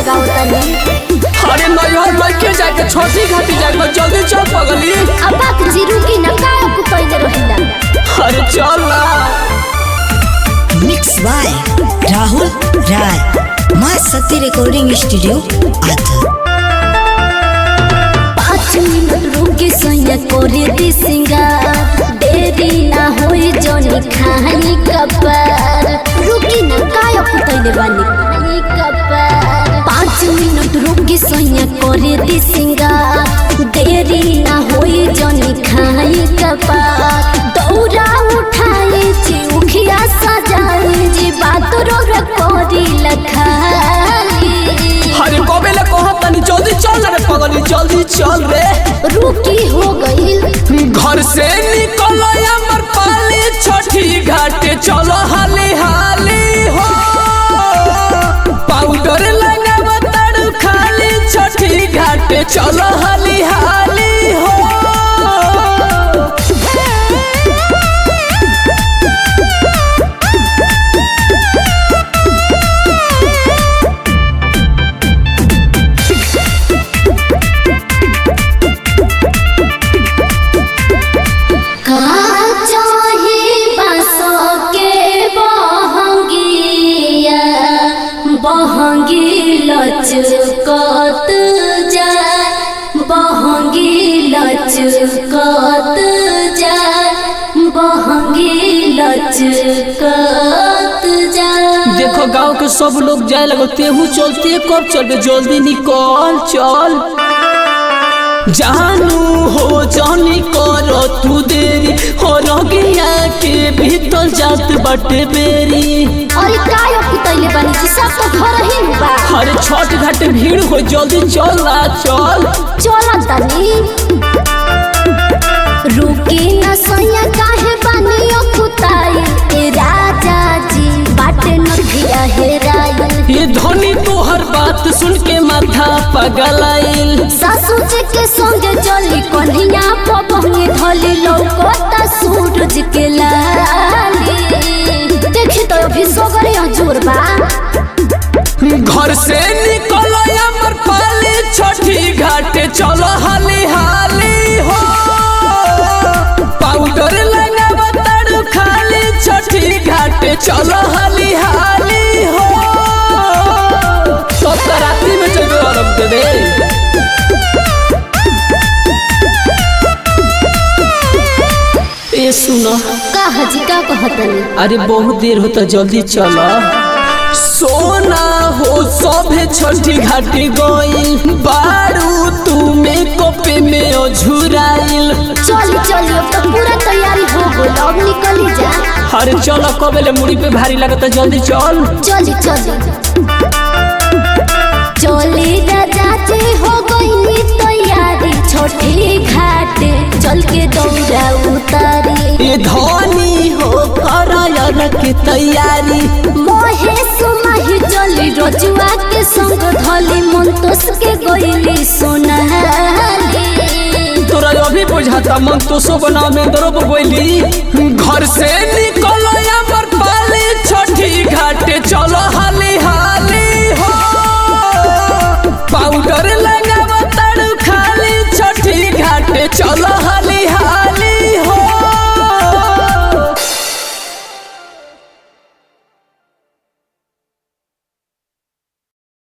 लगाओ तनी। अरे नैहर लइके जाके छोटी घाटी जाके जल्दी चल पगली। अब बात जीरू की ना का कुतैले रहिला। अरे चल ना। मिक्स बाय राहुल राय, मां सती रिकॉर्डिंग स्टूडियो आधा। 5 मिनट रुके सैया करे दी सिंगार, देरी ना होई जनी खाई कपार। रुकी ना का कुतैले बानी खाई कपार। 5 मिनट रुके सैया करे दी सिंगार, देरी ना होई जनी खाई कपार। दौरा उठाए जी उखिया सजाए जी बात रो करी लखाई। अरे कबेले कहत तनी जल्दी चल रे पगली, जल्दी चल रे। रुकी हो गई घर से निकल अमर पाली छठी घाटे चलो हाली हाली हो। पाउडर लगाव तारू खाली छठी घाटे चलो हाली हाली हो। बहंगी लचकत जाए, बहंगी लचकत जाए, बहंगी लचकत जाए। देखो गांव के सब लोग जाए लगो, तेहू चलते कब चलबे, जल्दी निकल चल। जानू हो जानी करो तू देरी, हो रगिया के भीतर जात बटे बेरी। अरे कायो कुतैले बानी जी, सब तो घर ही बा। अरे छठ घाट भीड़ हो, जल्दी चल ना चल। चला तनी रुकी ना सैया काहे बानी ओ कुताई। ए राजा जी बाटे नथिया हेराई। ये धनी तोहर बात सुन के माथा पगलाइल। सासू जी के संगे चली कन्हिया पबंगे धली लौकता सूरज के लाली। देखी तो अभी सोगरे हजूर बा। घर से निकल अमर पाली छठी घाटे चलो हाली हाली हो। पाउडर लगाव तारू खाली छठी घाटे चलो हाली हाली हो। सब रात्रि में चल अरब दे दे। ए सुनो का हजी का कहतनी। अरे बहुत देर होता, जल्दी चलो। सोना हो सभे छठी घाटी गइल, बारू तुम्हें कोपे में ओझुराइल। चली चली अब तो पूरा तैयारी हो गई, अब निकली जा। अरे चलो कबेले मुड़ी पे भारी लगता, जल्दी चल। चली चली चली राजा जी हो गई तैयारी, छोटी घाटे चल के दौड़ा उतारी। ये धनी हो करायन की तैयारी। महेश माही चली रजुआ के संग धली मंतोष के गईली सोनाली। तोरा अभी बुझाता मन तो सो बना में दरब बोली। घर